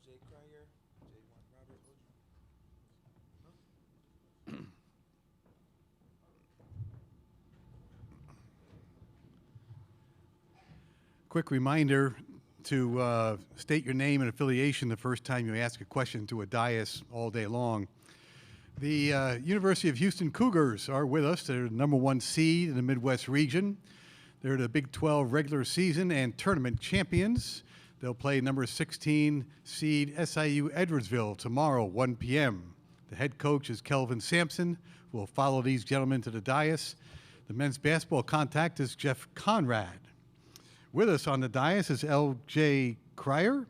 LJ Cryer, J1 Roberts. Quick reminder to state your name and affiliation the first time you ask a question to a dais all day long. The University of Houston Cougars are with us. They're the #1 seed in the Midwest region. They're the Big 12 regular season and tournament champions. They'll play number 16 seed SIU-Edwardsville tomorrow, 1 p.m. The head coach is Kelvin Sampson, who will follow these gentlemen to the dais. The men's basketball contact is Jeff Conrad. With us on the dais is L.J. Cryer,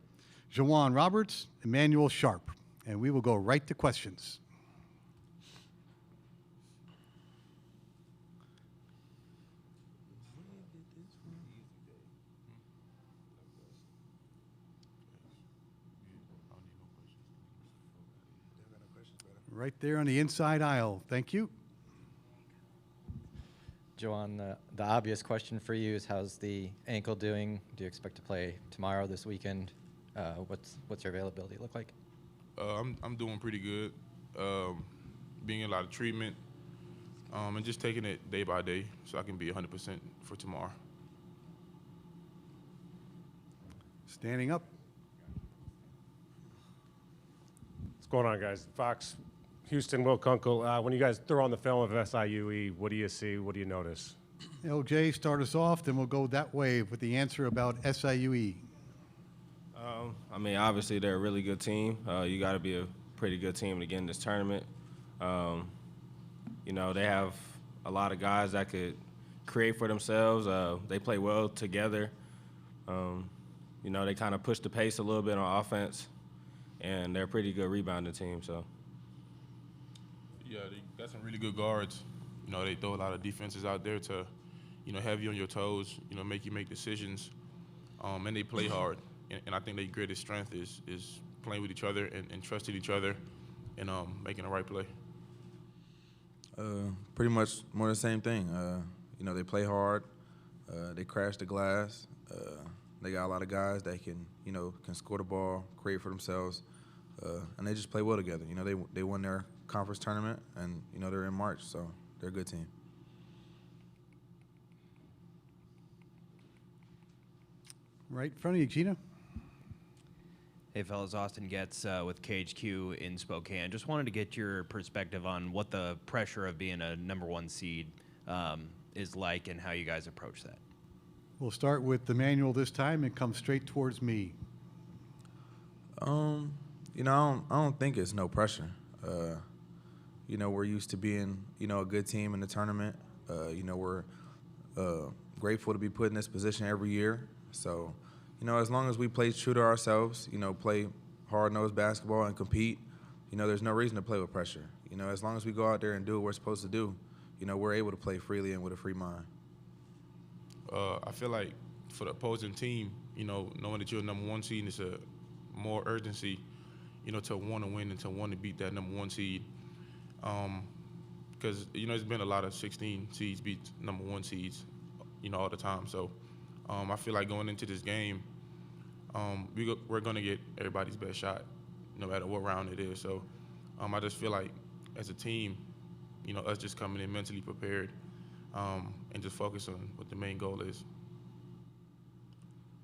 Jawan Roberts, Emmanuel Sharp. And we will go right to questions. Right there on the inside aisle. Thank you. Joanne, the obvious question for you is, how's the ankle doing? Do you expect to play tomorrow, this weekend? What's your availability look like? I'm doing pretty good. Being in a lot of treatment, and just taking it day by day so I can be 100% for tomorrow. Standing up. What's going on, guys? Fox, Houston, Will Kunkel. When you guys throw on the film of SIUE, what do you see? What do you notice? LJ, start us off, then we'll go that way with the answer about SIUE. I mean, obviously they're a really good team. You got to be a pretty good team to get in this tournament. You know, they have a lot of guys that could create for themselves. They play well together. You know, they kind of push the pace a little bit on offense, and they're a pretty good rebounding team. So. Yeah, they got some really good guards. You know, they throw a lot of defenses out there to, you know, have you on your toes, you know, make you make decisions. And they play hard. And I think their greatest strength is playing with each other and trusting each other and making the right play. Pretty much more the same thing. You know, they play hard. They crash the glass. They got a lot of guys that can score the ball, create for themselves, and they just play well together. You know, they won their conference tournament, and you know they're in March, so they're a good team. Right in front of you, Gina. Hey, fellas, Austin Getz with KHQ in Spokane. Just wanted to get your perspective on what the pressure of being a #1 seed is like and how you guys approach that. We'll start with Emmanuel this time and come straight towards me. You know, I don't think it's no pressure. You know, we're used to being, you know, a good team in the tournament. You know, we're grateful to be put in this position every year. So, you know, as long as we play true to ourselves, you know, play hard-nosed basketball and compete, you know, there's no reason to play with pressure. You know, as long as we go out there and do what we're supposed to do, you know, we're able to play freely and with a free mind. I feel like for the opposing team, you know, knowing that you're a #1 seed, it's a more urgency, you know, to want to win and to want to beat that #1 seed. Because, you know, there's been a lot of 16 seeds beat #1 seeds, you know, all the time. So I feel like going into this game, we're going to get everybody's best shot, no matter what round it is. So I just feel like as a team, you know, us just coming in mentally prepared and just focus on what the main goal is.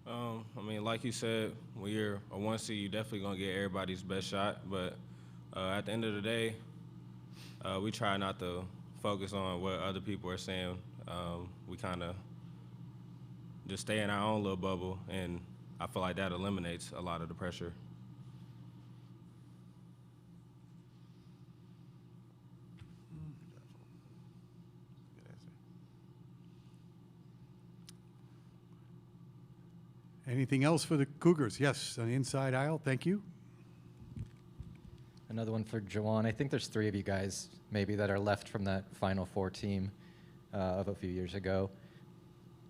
I mean, like you said, when you're a 1 seed, you're definitely going to get everybody's best shot. But at the end of the day, we try not to focus on what other people are saying. We kind of just stay in our own little bubble, and I feel like that eliminates a lot of the pressure. Anything else for the Cougars? Yes, on the inside aisle. Thank you. Another one for Jawan. I think there's 3 of you guys maybe that are left from that Final Four team of a few years ago.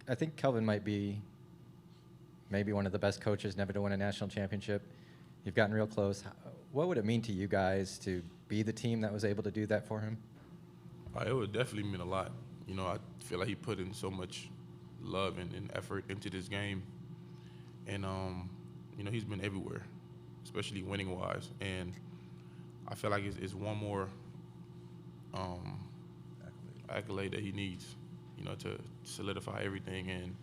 I think Kelvin might be maybe one of the best coaches never to win a national championship. You've gotten real close. What would it mean to you guys to be the team that was able to do that for him? It would definitely mean a lot. You know, I feel like he put in so much love and effort into this game. And, you know, he's been everywhere. especially winning wise. And I feel like it's one more accolade that he needs, to solidify everything. And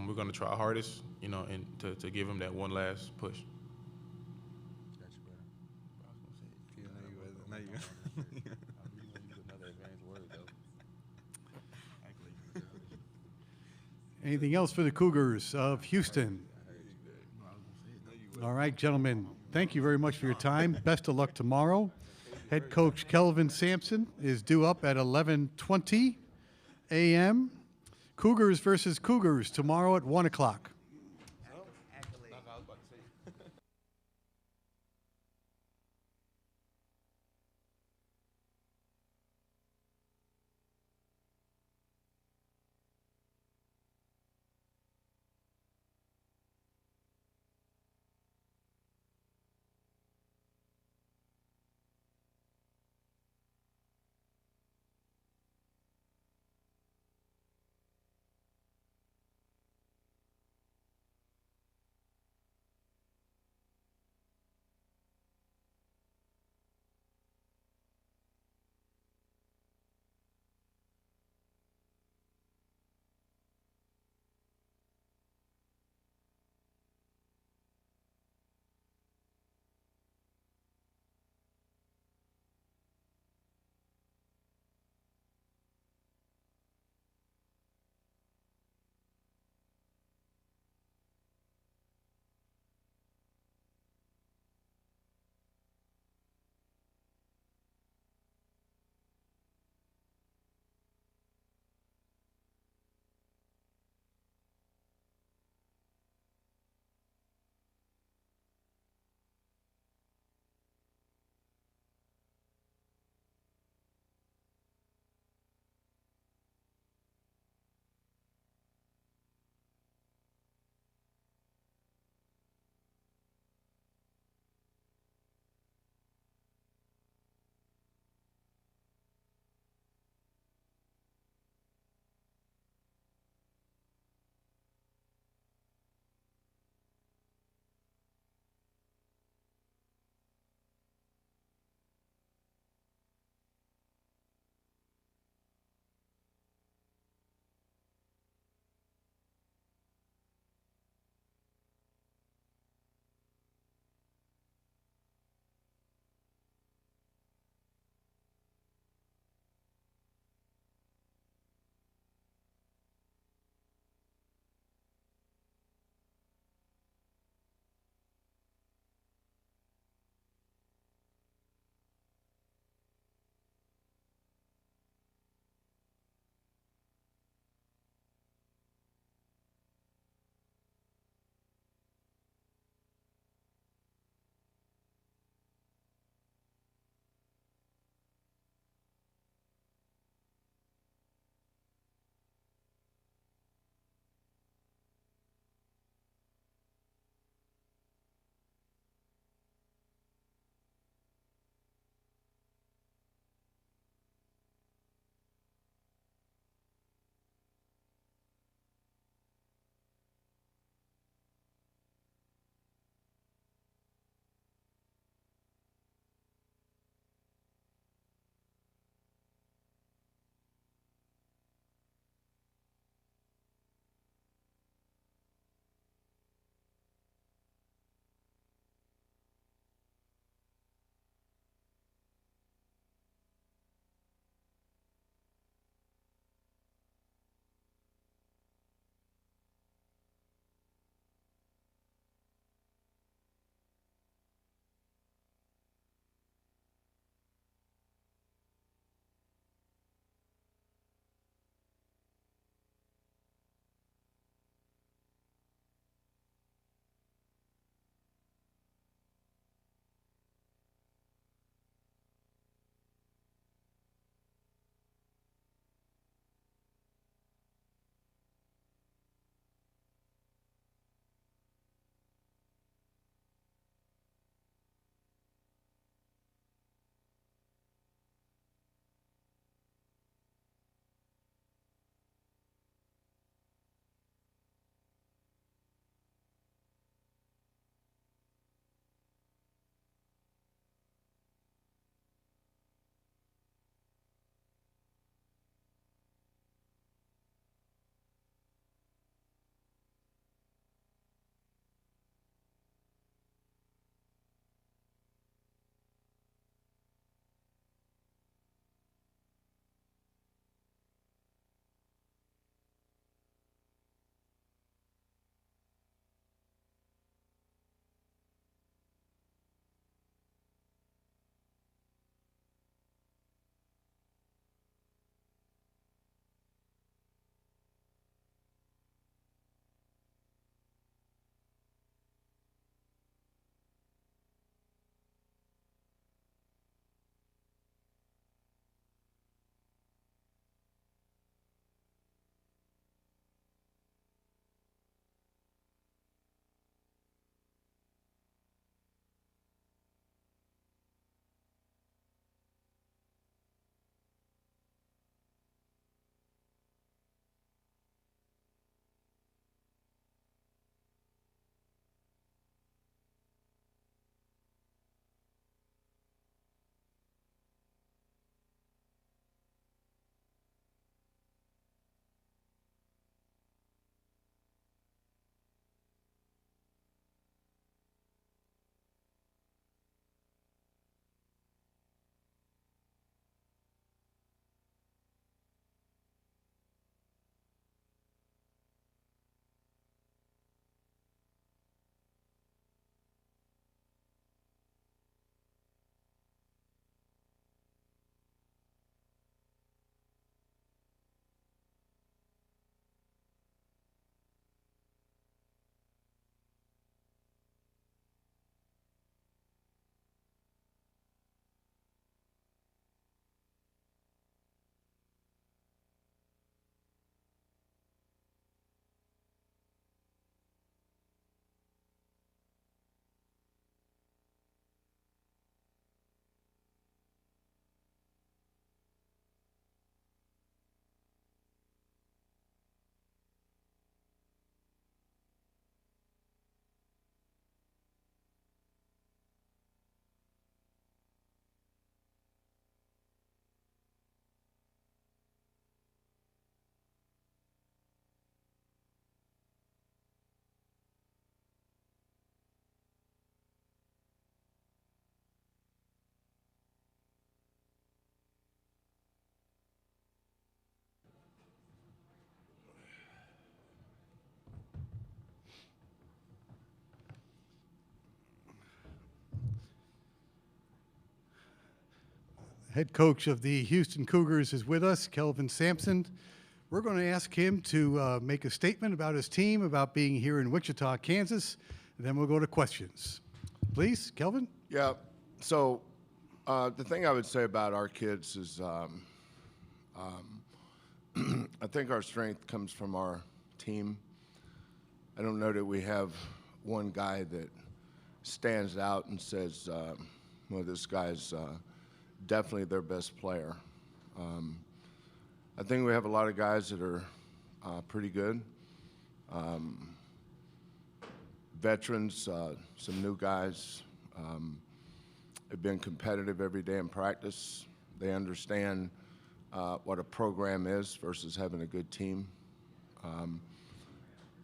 we're going to try our hardest, and to give him that one last push. Anything else for the Cougars of Houston? All right, gentlemen, thank you very much for your time. Best of luck tomorrow. Head coach Kelvin Sampson is due up at 11:20 a.m. Cougars versus Cougars tomorrow at 1 o'clock. head coach of the Houston Cougars, is with us, Kelvin Sampson. We're going to ask him to make a statement about his team, about being here in Wichita, Kansas, and then we'll go to questions. Please, Kelvin? Yeah, so the thing I would say about our kids is I think our strength comes from our team. I don't know that we have one guy that stands out and says, well, this guy's definitely their best player. I think we have a lot of guys that are pretty good. Veterans, some new guys have been competitive every day in practice. They understand what a program is versus having a good team. And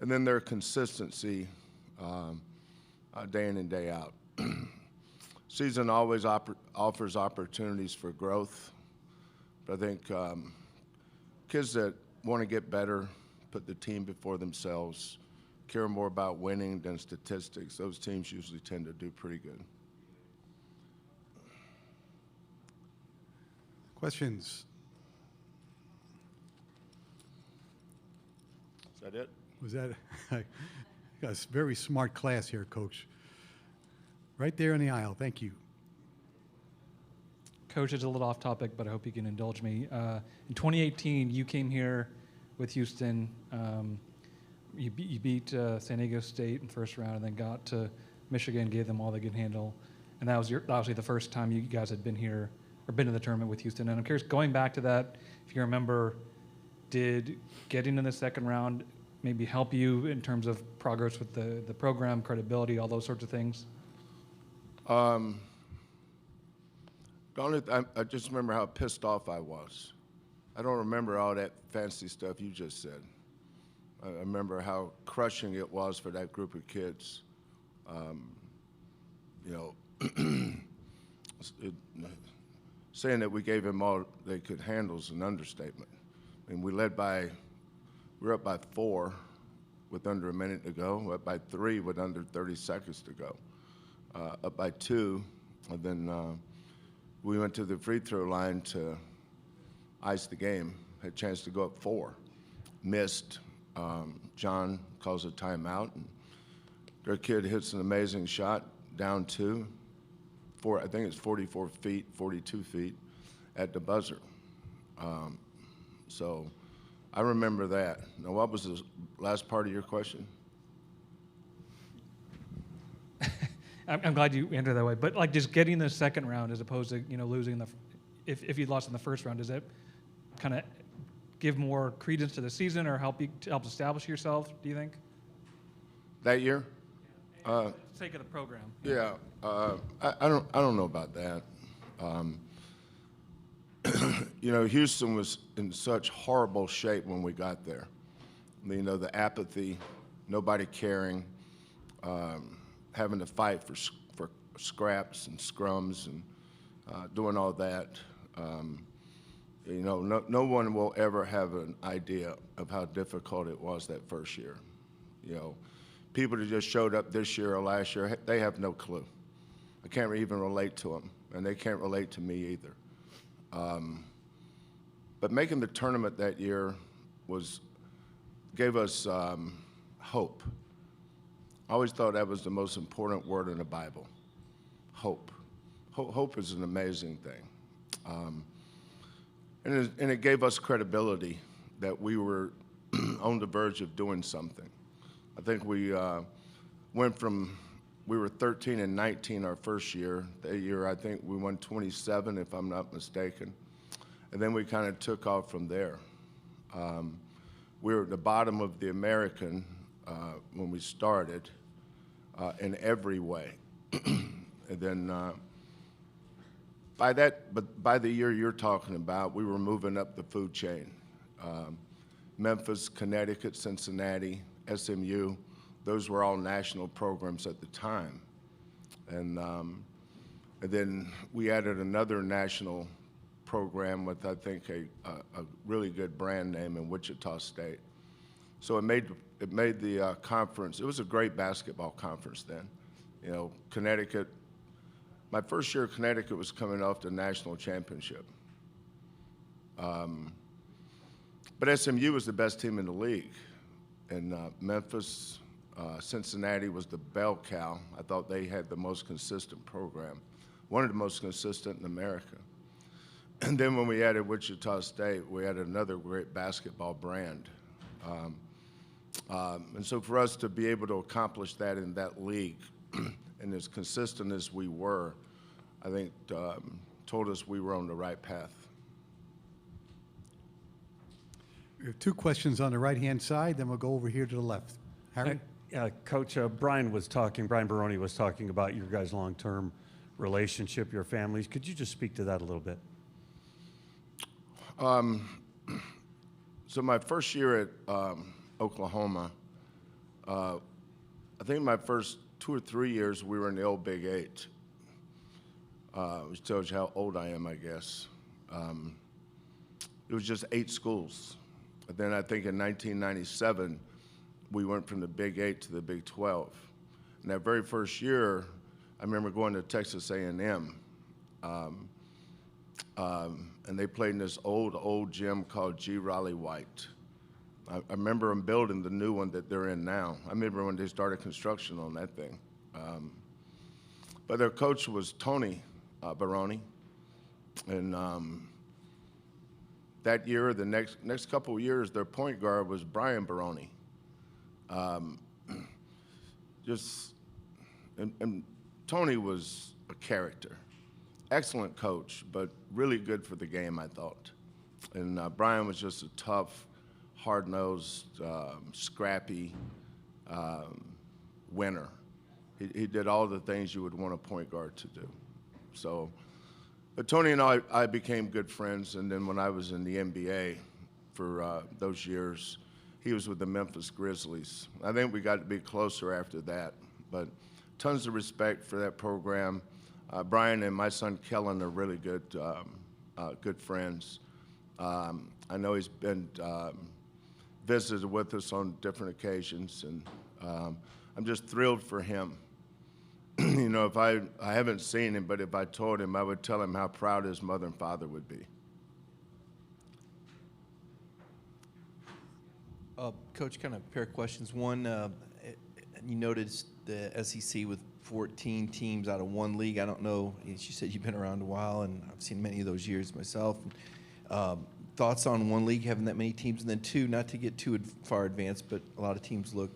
then their consistency day in and day out. Season always offers opportunities for growth. But I think kids that want to get better, put the team before themselves, care more about winning than statistics, those teams usually tend to do pretty good. Questions? Is that it? Was that got a very smart class here, Coach. Right there in the aisle. Thank you. Coach, it's a little off topic, but I hope you can indulge me. In 2018, you came here with Houston. You beat San Diego State in the first round, and then got to Michigan, gave them all they could handle. And that was obviously the first time you guys had been here or been to the tournament with Houston. And I'm curious, going back to that, if you remember, did getting in the second round maybe help you in terms of progress with the program, credibility, all those sorts of things? I just remember how pissed off I was. I don't remember all that fancy stuff you just said. I remember how crushing it was for that group of kids. Saying that we gave them all they could handle is an understatement. I mean, we were up by 4 with under a minute to go, up by 3 with under 30 seconds to go, up by 2, and then we went to the free throw line to ice the game, had a chance to go up 4, missed. John calls a timeout, and their kid hits an amazing shot, down 2, I think it's 44 feet, 42 feet at the buzzer. So I remember that. Now, what was the last part of your question? I'm glad you answered that way. But like just getting the second round as opposed to losing if you lost in the first round, does that kind of give more credence to the season or help establish yourself? Do you think? That year? For the sake of the program. Yeah, I don't know about that. Houston was in such horrible shape when we got there. The apathy, nobody caring, having to fight for scraps and scrums and doing all that. No one will ever have an idea of how difficult it was that first year. People that just showed up this year or last year, they have no clue. I can't even relate to them, and they can't relate to me either. But making the tournament that year gave us hope. I always thought that was the most important word in the Bible, hope. Hope is an amazing thing. And it gave us credibility that we were on the verge of doing something. I think we we were 13 and 19 our first year. That year, I think we won 27, if I'm not mistaken. And then we kind of took off from there. We were at the bottom of the American when we started in every way. And then by the year you're talking about, we were moving up the food chain. Memphis, Connecticut, Cincinnati, SMU, those were all national programs at the time. And then we added another national program with, I think, a really good brand name in Wichita State. So it made the conference. It was a great basketball conference then. Connecticut my first year, Connecticut was coming off the national championship. But SMU was the best team in the league. And Memphis, Cincinnati was the bell cow. I thought they had the most consistent program, one of the most consistent in America. And then when we added Wichita State, we added another great basketball brand. And so for us to be able to accomplish that in that league, and as consistent as we were, I think told us we were on the right path. We have two questions on the right-hand side, then we'll go over here to the left. Harry? Coach, Brian Baroni was talking about your guys' long-term relationship, your families. Could you just speak to that a little bit? So my first year at Oklahoma, I think my first 2 or 3 years we were in the old Big Eight, which tells you how old I am, I guess. It was just 8 schools. And then I think in 1997, we went from the Big 8 to the Big 12. And that very first year, I remember going to Texas A&M, and they played in this old gym called G. Raleigh White. I remember them building the new one that they're in now. I remember when they started construction on that thing. But their coach was Tony Baroni, and that year, the next couple of years, their point guard was Brian Baroni. And Tony was a character, excellent coach, but really good for the game, I thought. And Brian was just a tough, hard-nosed, scrappy winner. He did all the things you would want a point guard to do. So, but Tony and I became good friends, and then when I was in the NBA for those years, he was with the Memphis Grizzlies. I think we got to be closer after that, but tons of respect for that program. Brian and my son Kellen are really good friends. I know he's been visited with us on different occasions, and I'm just thrilled for him. You know, if I haven't seen him, but if I told him, I would tell him how proud his mother and father would be. Coach, kind of a pair of questions. One, you noticed the SEC with 14 teams out of one league. I don't know, she said you've been around a while, and I've seen many of those years myself. Thoughts on one league having that many teams? And then two, not to get too far advanced, but a lot of teams look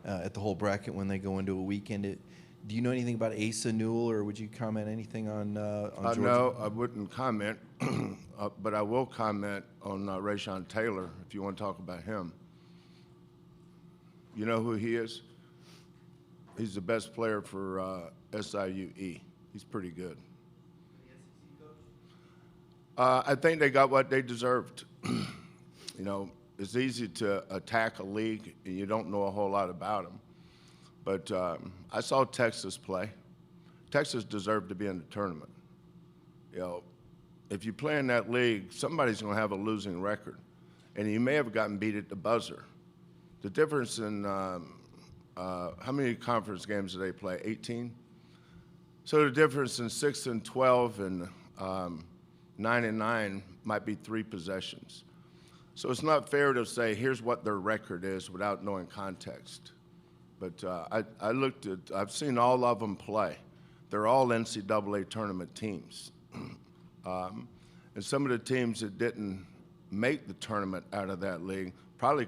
at the whole bracket when they go into a weekend. Do you know anything about Asa Newell, or would you comment anything on Georgia? No, I wouldn't comment, but I will comment on Rayshon Taylor, if you want to talk about him. You know who he is? He's the best player for SIU-E. He's pretty good. I think they got what they deserved. You know, it's easy to attack a league, and you don't know a whole lot about them. But I saw Texas play. Texas deserved to be in the tournament. You know, if you play in that league, somebody's going to have a losing record, and you may have gotten beat at the buzzer. The difference in how many conference games do they play? 18. So the difference in 6 and 12 and 9 and 9 might be 3 possessions. So it's not fair to say here's what their record is without knowing context. But I've seen all of them play. They're all NCAA tournament teams. And some of the teams that didn't make the tournament out of that league probably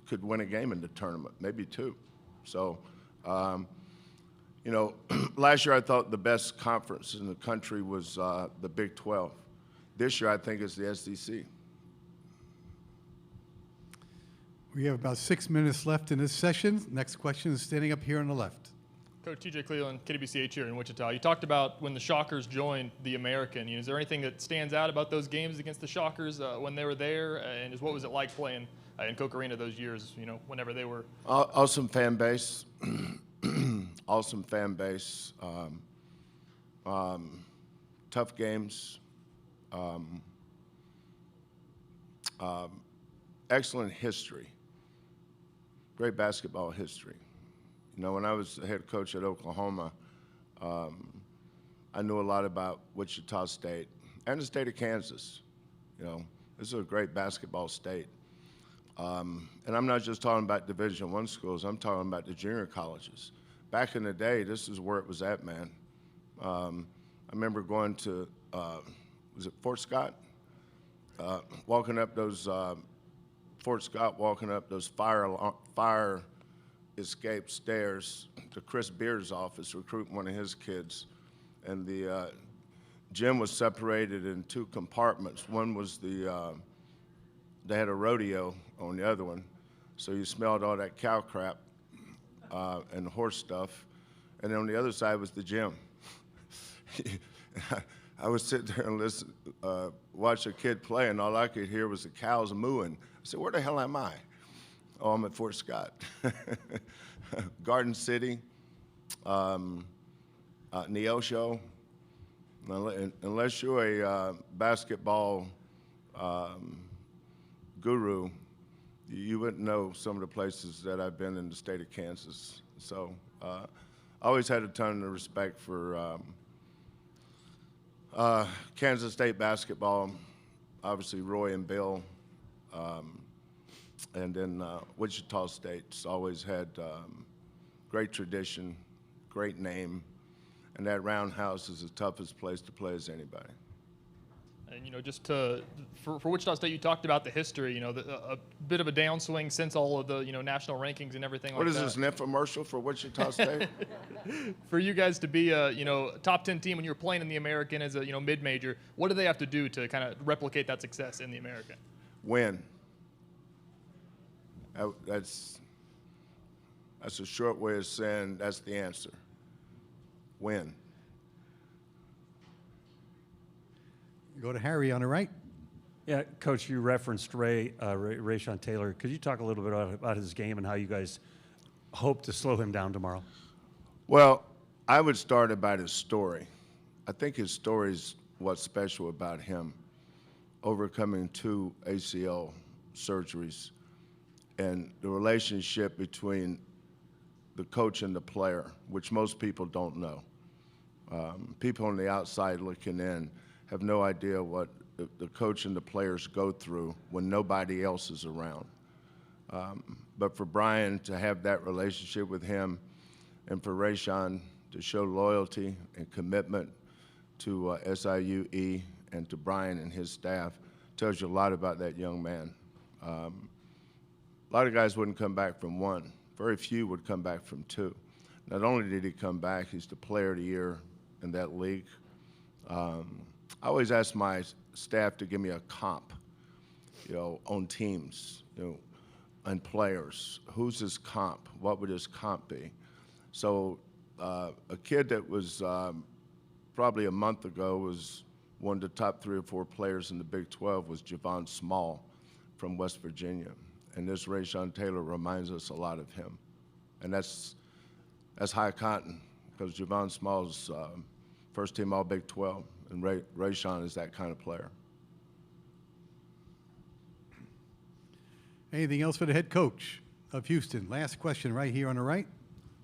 could win a game in the tournament, maybe 2. So, you know, last year I thought the best conference in the country was the Big 12. This year I think it's the SEC. We have about 6 minutes left in this session. Next question is standing up here on the left. Coach TJ Cleveland, KWCH here in Wichita. You talked about when the Shockers joined the American. Is there anything that stands out about those games against the Shockers when they were there? And just what was it like playing in Koch Arena those years, whenever they were? Awesome fan base. Awesome fan base. Tough games. Excellent history. Great basketball history. You know, when I was the head coach at Oklahoma, I knew a lot about Wichita State and the state of Kansas. You know, this is a great basketball state. And I'm not just talking about Division I schools, I'm talking about the junior colleges. Back in the day, this is where it was at, man. I remember going to, was it Fort Scott? Walking up those, Fort Scott, walking up those fire escape stairs to Chris Beard's office, recruiting one of his kids. And the gym was separated in two compartments. One was the, they had a rodeo on the other one. So you smelled all that cow crap and horse stuff. And then on the other side was the gym. I would sit there and listen, watch a kid play, and all I could hear was the cows mooing. I said, where the hell am I? Oh, I'm at Fort Scott. Garden City, Neosho. Unless you're a basketball guru, you wouldn't know some of the places that I've been in the state of Kansas. So I always had a ton of respect for Kansas State basketball, obviously Roy and Bill, and then Wichita State's always had great tradition, great name, and that roundhouse is the toughest place to play as anybody. And, you know, just for Wichita State, you talked about the history, you know, a bit of a downswing since all of the, you know, national rankings and everything What like is that. this, an infomercial for Wichita State? For you guys to be a, you know, top 10 team when you were playing in the American as a, you know, mid-major, what do they have to do to kind of replicate that success in the American? Win. That's a short way of saying that's the answer. Win. Go to Harry on the right. Yeah, Coach, you referenced Rayshawn Taylor. Could you talk a little bit about his game and how you guys hope to slow him down tomorrow? Well, I would start about his story. I think his story is what's special about him, overcoming 2 ACL surgeries and the relationship between the coach and the player, which most people don't know. People on the outside looking in have no idea what the coach and the players go through when nobody else is around. But for Brian to have that relationship with him and for Rayshawn to show loyalty and commitment to SIU-E and to Brian and his staff tells you a lot about that young man. A lot of guys wouldn't come back from 1. Very few would come back from 2. Not only did he come back, he's the player of the year in that league. I always ask my staff to give me a comp, you know, on teams, you know, and players. Who's his comp? What would his comp be? So a kid that was probably a month ago was one of the top 3 or 4 players in the Big 12 was Javon Small from West Virginia. And this Rayshawn Taylor reminds us a lot of him. And that's high cotton because Javon Small's first team all Big 12, and Rayshawn is that kind of player. Anything else for the head coach of Houston? Last question right here on the right.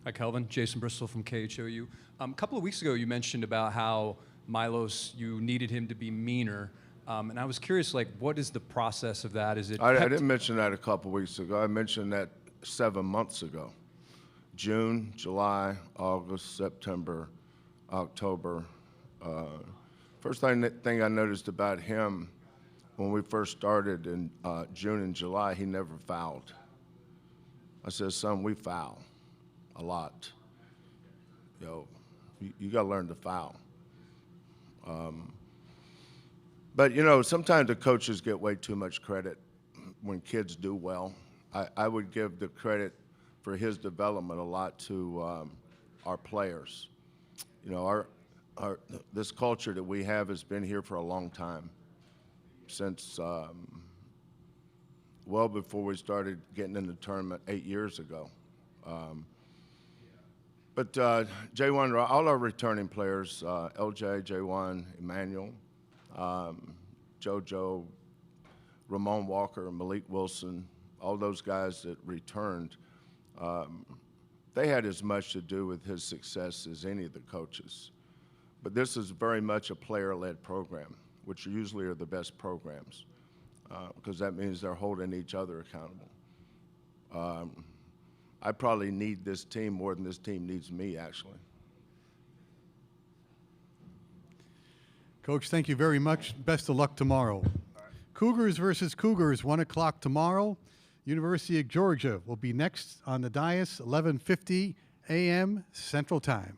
Hi, Kelvin. Jason Bristol from KHOU. A couple of weeks ago, you mentioned about how Milos, you needed him to be meaner. And I was curious, like, what is the process of that? Is it? I didn't mention that a couple weeks ago. I mentioned that 7 months ago. June, July, August, September, October. First thing I noticed about him when we first started in June and July, he never fouled. I said, son, we foul a lot. You know, you got to learn to foul. But, you know, sometimes the coaches get way too much credit when kids do well. I would give the credit for his development a lot to our players. You know, this culture that we have has been here for a long time, since well before we started getting in the tournament 8 years ago. But J1, all our returning players, LJ, J1, Emmanuel, JoJo, Ramon Walker, Malik Wilson, all those guys that returned, they had as much to do with his success as any of the coaches. But this is very much a player-led program, which usually are the best programs, because that means they're holding each other accountable. I probably need this team more than this team needs me, actually. Coach, thank you very much. Best of luck tomorrow. Cougars versus Cougars, 1 o'clock tomorrow. University of Georgia will be next on the dais, 11:50 a.m. Central Time.